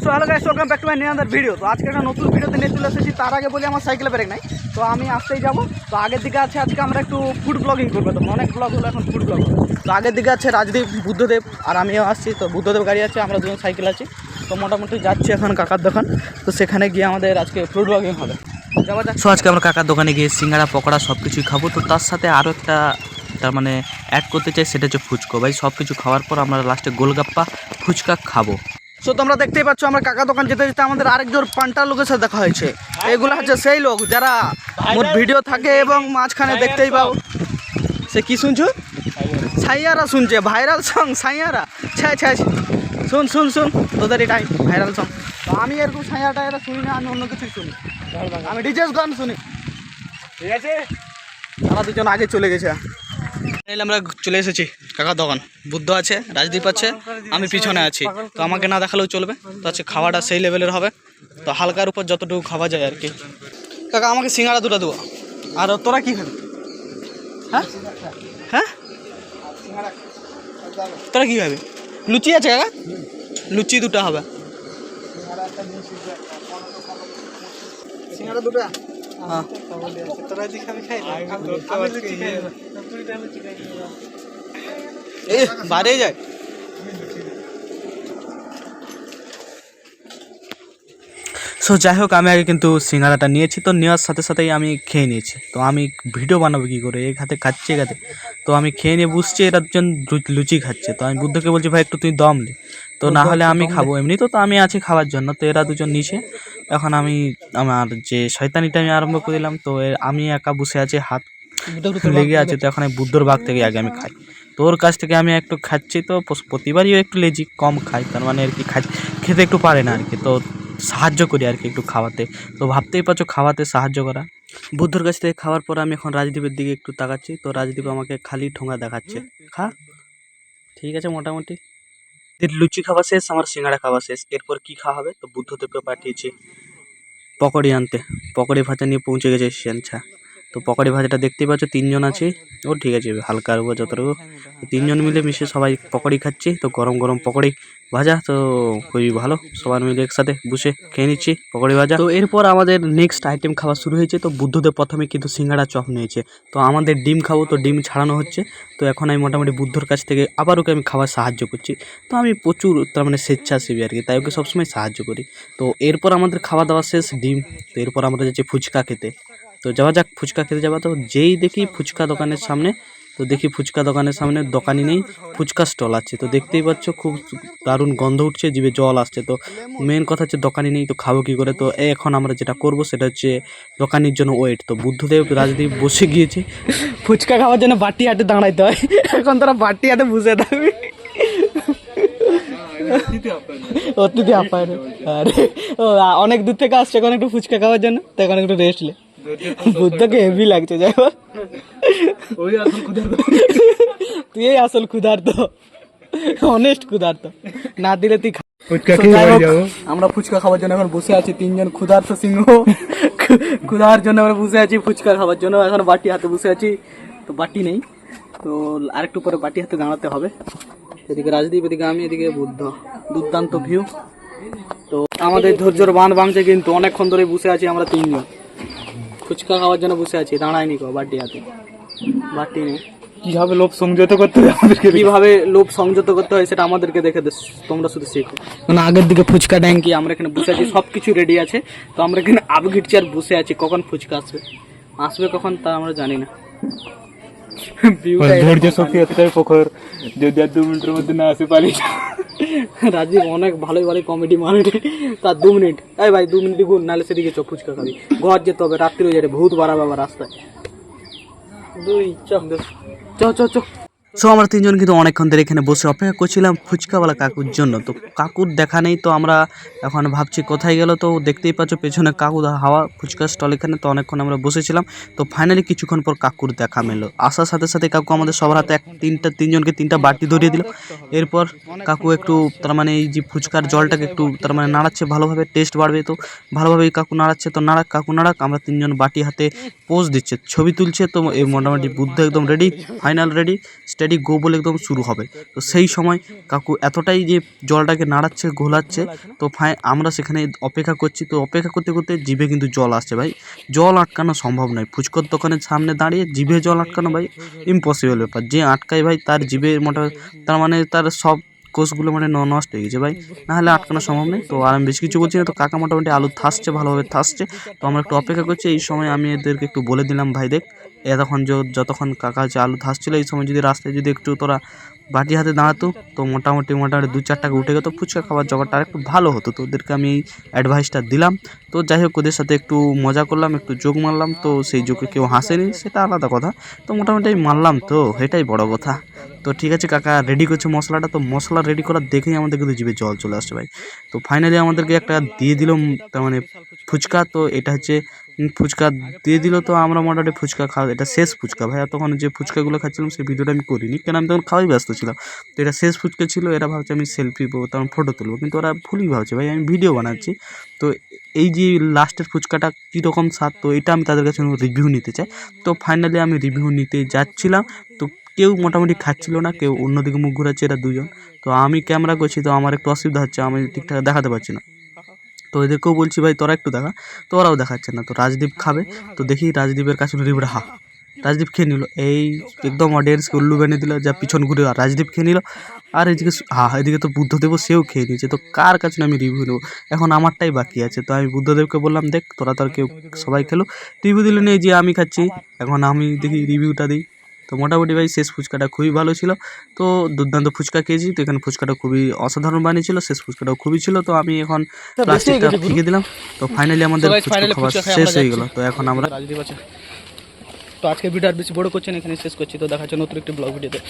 So hello guys, welcome back to my new video. তো আজকে একটা নতুন ভিডিওতে নিয়ে চলে এসেছি। তার আগে বলি আমার সাইকেলে ব্রেক নাই, তো আমি আসতেই যাবো। তো আগের দিকে আছে আজকে আমরা একটু ফুড ব্লগিং করবো। তো অনেক ব্লগ হলো, এখন ফুড ব্লগ। তো আগের দিকে আছে রাজদীপ, বুদ্ধদেব আর আমিও আসছি। তো বুদ্ধদেব গাড়ি আছে, আমরা দুজন সাইকেল আছি। তো মোটামুটি যাচ্ছি এখন কাকার দোকান। তো সেখানে গিয়ে আমাদের আজকে ফুড ব্লগিং হবে। সো আজকে আমরা কাকার দোকানে গিয়ে সিঙ্গাড়া পকোড়া সব কিছুই খাবো। তো তার সাথে আরও একটা তার মানে অ্যাড করতে চাই, সেটা হচ্ছে ফুচকো। ভাই সব কিছু খাওয়ার পর আমরা লাস্টে গোলগাপ্পা ফুচকা খাবো। সো তোমরা দেখতেই পাচ্ছ, আমরা কাকা দোকান যেতে যেতে আমাদের আরেকজন পান্টার লোকের সাথে দেখা হয়েছে। এগুলো হচ্ছে সেই লোক যারা মোট ভিডিও থাকে এবং মাঝখানে দেখতেই পাও। সে কি শুনছো? সাইয়ারা শুনছে, ভাইরাল সং সাইয়ারা। ছ্যাঁ ছ্যাঁ, শুন শুন শুন, তোদের এটাই ভাইরাল সং। তো আমি এরকম সাইয়াটা এটা শুনি না, আমি অন্য কিছুই শুনি। আমি ডিজেস গান শুনি, ঠিক আছে? তারা দুজন আগে চলে গেছে। আমরা চলে এসেছি কাকার দোকান। বুদ্ধ আছে, রাজদীপ আছে, আমি পিছনে আছি। তো আমাকে না দেখালেও চলবে। তো আজকে খাওয়াটা সেই লেভেলের হবে। তো হালকার উপর যতটুকু খাওয়া যায় আর কি। কাকা আমাকে সিঙ্গাড়া দুটো দেবো। আর তোরা কি খাবি? হ্যাঁ হ্যাঁ, তোরা কী খাবি? লুচি আছে কাকা? লুচি দুটো হবে। সিঙ্গাড়া দুটো? হ্যাঁ, বাইরে যায়। সো যাই হোক, আমি আগে কিন্তু সিঙ্গাড়াটা নিয়েছি। তো নেওয়ার সাথে সাথেই আমি খেয়ে নিয়েছি। তো আমি ভিডিও বানাবো কী করে, এক হাতে খাচ্ছি এক হাতে। তো আমি খেয়ে নিয়ে বুঝছি এরা দুজন লুচি খাচ্ছে। তো আমি বুদ্ধকে বলছি, ভাই একটু তুই দম নে, তো না হলে আমি খাবো। এমনি তো আমি আছি খাওয়ার জন্য। তো এরা দুজন নিচে, এখন আমি আমার যে শয়তানিটা আমি আরম্ভ করে দিলাম। তো আমি একা বসে আছি, হাত লেগে আছে। তো এখন আমি বুদ্ধর ভাগ থেকে আগে আমি খাই। তো ওর কাছ থেকে আমি একটু খাচ্ছি। তো প্রতিবারই একটু লেজি কম খাই, তার মানে আর কি খেতে একটু পারে না আর কি। তো সাহায্য করি আর কি একটু খাওয়াতে। তো ভাবতেই পারছো, খাওয়াতে সাহায্য করা। বুদ্ধর কাছ থেকে খাওয়ার পর আমি এখন রাজদীপের দিকে একটু তাকাচ্ছি। তো রাজদীপ আমাকে খালি ঠোঙা দেখাচ্ছে, খা। ঠিক আছে, মোটামুটি লুচি খাওয়া শেষ, আমার সিঙ্গাড়া খাওয়া শেষ। এরপর কি খাওয়া হবে? তো বুদ্ধদেবকে পাঠিয়েছি পকোড়ি আনতে। পকোড়ি ভাজা নিয়ে পৌঁছে গেছে সেনছা। তো পকোড়ি ভাজাটা দেখতেই পাচ্ছ, তিনজন আছে। ও ঠিক আছে, হালকার উপর যতটুকু। তিনজন মিলে মিশে সবাই পকোড়ি খাচ্ছি। তো গরম গরম পকোড়ি ভাজা, তো খুবই ভালো। সবার মিলে একসাথে বসে খেয়ে নিচ্ছি পকোড়ি ভাজা। তো এরপর আমাদের নেক্সট আইটেম খাওয়া শুরু হয়েছে। তো বুদ্ধদেব প্রথমে কিন্তু সিঙ্গাড়া চপ নিয়েছে। তো আমাদের ডিম খাবো, তো ডিম ছাড়ানো হচ্ছে। তো এখন আমি মোটামুটি বুদ্ধর কাছ থেকে আবার ওকে আমি খাওয়ার সাহায্য করছি। তো আমি প্রচুর তার মানে স্বেচ্ছাসেবী আর কি, তাই ওকে সবসময় সাহায্য করি। তো এরপর আমাদের খাওয়া দাওয়া শেষ, ডিম। তো এরপর আমরা যাচ্ছি ফুচকা খেতে। তো যাওয়া যাক, ফুচকা খেতে যাওয়া। তো যেই দেখি ফুচকা দোকানের সামনে, তো দেখি ফুচকা দোকানের সামনে দোকানই নেই, ফুচকা স্টল আছে। তো দেখতেই পাচ্ছ খুব দারুণ গন্ধ উঠছে, জিভে জল আসছে। তো মেন কথা হচ্ছে দোকানই নেই, তো খাবো কী করে? তো এখন আমরা যেটা করব সেটা হচ্ছে দোকানির জন্য ওয়েট। তো বুদ্ধদেব রাজদীপ বসে গিয়েছে। ফুচকা খাওয়ার জন্য বাটি হাতে দাঁড়াইতে হয়। এখন তোরা বাটি হাতে বুঝে থাকবি। অতিথি আপ্যায়ন। আরে ও অনেক দূর থেকে আসছে এখন একটু ফুচকা খাওয়ার জন্য, তো এখন একটু রেস্ট লে। বুদ্ধকে হেভি লাগছে, যাই হোক। তুই এই আসল ক্ষুধার্ত, অনেস্ট ক্ষুধার্ত। না দিলে তুই আমরা ফুচকা খাওয়ার জন্য এখন বসে আছি তিনজন ক্ষুধার্ত সিংহ। ক্ষুধার জন্য আমরা বসে আছি ফুচকা খাওয়ার জন্য। এখন বাটি হাতে বসে আছি, তো বাটি নেই। তো আরেকটু পরে বাটি হাতে দাঁড়াতে হবে। এদিকে রাজদীপ, এদিকে আমি, এদিকে বুদ্ধ। দুর্দান্ত ভিউ। তো আমাদের ধৈর্যর বাঁধ ভাঙছে, কিন্তু অনেকক্ষণ ধরে বসে আছি আমরা তিনজন ফুচকা খাওয়ার জন্য বসে আছি। দাঁড়ায়নি কো বাটি হাতে, বাটি নেই। কিভাবে লোভ সংযত করতে হয় আমাদেরকে, কিভাবে লোভ সংযত করতে হয় সেটা আমাদেরকে দেখে তোমরা শুধু শেখো। মানে আগের দিকে ফুচকা ট্যাঙ্কি, আমরা এখানে বসে আছি, সব কিছু রেডি আছে। তো আমরা এখানে আবগিটছি আর বসে আছি, কখন ফুচকা আসবে কখন তা আমরা জানি না। ধৈর্য শক্তি এতটাই প্রখর, যদি আর 2 মিনিটের মধ্যে না আসে পারি। রাজীব অনেক ভালোই ভালোই কমেডি মানে, তার 2 মিনিট। এই ভাই 2 মিনিট গুণ, নাহলে সেদিকে চ ফুচকা খাবি। ঘর যেতে হবে, রাত্রি হয়ে যাবে, ভূত বাড়া বাবা রাস্তায়। চ চ চ। সো আমরা তিনজন কিন্তু অনেকক্ষণ ধরে এখানে বসে অপেক্ষা করছিলাম ফুচকাওয়ালা কাকুর জন্য। তো কাকুর দেখা নেই, তো আমরা এখন ভাবছি কোথায় গেল। তো দেখতেই পাচ্ছ পেছনে কাকু হাওয়া ফুচকা স্টল এখানে। তো অনেকক্ষণ আমরা বসেছিলাম। তো ফাইনালি কিছুক্ষণ পর কাকুর দেখা মেলো। আসার সাথে সাথে কাকু আমাদের সবার হাতে তিনজনকে 3টা বাটি ধরিয়ে দিল। এরপর কাকু একটু তার মানে এই যে ফুচকার জলটাকে একটু তার মানে নাড়াচ্ছে, ভালোভাবে টেস্ট বাড়বে। তো ভালোভাবেই কাকু নাড়াচ্ছে। তো নাড়াক কাকু নাড়াক, আমরা তিনজন বাটি হাতে পোজ দিচ্ছে, ছবি তুলছে। তো এই মোটামুটি বুদ্ধ একদম ready, final ready. Steady go বলে একদম শুরু হবে। তো সেই সময় কাকু এতটাই যে জলটাকে নাড়াচ্ছে ঘোলাচ্ছে, তো আমরা সেখানে অপেক্ষা করছি। তো অপেক্ষা করতে করতে জিভে কিন্তু জল আসছে ভাই, জল আটকানো সম্ভব নয়। ফুচকার দোকানের সামনে দাঁড়িয়ে জিভে জল আটকানো ভাই ইম্পসিবল ব্যাপার। যে আটকায় ভাই তার জিভে তার মানে তার সব কোষগুলো মানে নষ্ট হয়ে গেছে ভাই, নাহলে আটকানো সম্ভব নেই। তো আর আমি বেশি কিছু বলছি না। তো কাকা মোটামুটি আলু থাসছে, ভালোভাবে থাসছে। তো আমরা একটু অপেক্ষা করছি। এই সময় আমি এদেরকে একটু বলে দিলাম, ভাই দেখ এতক্ষণ যতক্ষণ কাকা হচ্ছে আলু থাসছিল, এই সময় যদি রাস্তায় যদি একটু তোরা বাটি হাতে দাঁড়াতো তো মোটামুটি 2-4 টাকা উঠে গেতো, ফুচকা খাবার জগাটা আর একটু ভালো হতো। তো ওদেরকে আমি এই অ্যাডভাইসটা দিলাম। তো যাই হোক, ওদের সাথে একটু মজা করলাম, একটু জোক মারলাম। তো সেই জোকে কেউ হাসেনি, সেটা আলাদা কথা। তো মোটামুটি মারলাম, তো এটাই বড় কথা। তো ঠিক আছে, কাকা রেডি করছে মশলাটা। তো মশলা রেডি করার দেখেই আমাদের কিন্তু জিভে জল চলে আসছে ভাই। তো ফাইনালি আমাদেরকে একটা দিয়ে দিল, তার মানে ফুচকা। তো এটা হচ্ছে ফুচকা দিয়ে দিল। তো আমরা মোটামুটি ফুচকা খাওয়া, এটা শেষ ফুচকা ভাই। আর তখন যে ফুচকাগুলো খাচ্ছিলাম সেই ভিডিওটা আমি করিনি, কেন আমি তখন খাওয়াই ব্যস্ত ছিলাম। তো এটা শেষ ফুচকা ছিল। এরা ভাবছে আমি সেলফি পাবো, তখন ফটো তুলবো, কিন্তু ওরা ভুলই ভাবছে ভাই আমি ভিডিও বানাচ্ছি। তো এই যে লাস্টের ফুচকাটা কীরকম স্বাদ, তো এটা আমি তাদের কাছে রিভিউ নিতে চাই। তো ফাইনালি আমি রিভিউ নিতে যাচ্ছিলাম। তো কেউ মোটামুটি খাচ্ছিল না, কেউ অন্যদিকে মুখ ঘুরাচ্ছে, এরা দুজন। তো আমি ক্যামেরা করছি, তো আমার একটু অসুবিধা হচ্ছে, আমি ঠিকঠাক দেখাতে পারছি না। তো এদেরকেও বলছি ভাই তোরা একটু দেখা, তো ওরাও দেখাচ্ছে না। তো রাজদীপ খাবে, তো দেখি রাজদীপের কাছে রিভিউটা রাজদীপ খেয়ে নিল, এই একদম অডিয়েন্সকে উল্লু বানিয়ে দিল, যা পিছন ঘুরে আর রাজদীপ খেয়ে নিল। আর এদিকে এদিকে তো বুদ্ধদেবও সেও খেয়ে নিয়েছে। তো কার কাছে আমি রিভিউ নেবো, এখন আমারটাই বাকি আছে। তো আমি বুদ্ধদেবকে বললাম, দেখ তোরা কেউ সবাই খেলো, রিভিউ দিল নিয়ে যে আমি খাচ্ছি, এখন আমি দেখি রিভিউটা দিই। তো মোটামুটি ভাই শেষ ফুচকাটা খুবই ভালো ছিল। তো দুর্দান্ত ফুচকা খেয়েছি। তো এখানে ফুচকাটা খুবই অসাধারণ বানিয়েছিল, শেষ ফুচকাটাও খুবই ছিল। তো আমি এখন প্লাস্টিকটা ফিকে দিলাম। তো ফাইনালি আমাদের ফুচকা খাওয়া শেষ হয়ে গেল। তো এখন আমরা রাজদীপ আছে। তো আজকে ভিডিও আর বেশি বড় করছেন, এখানে শেষ করছি। তো দেখা হচ্ছে নতুন একটি ব্লগ ভিডিওতে।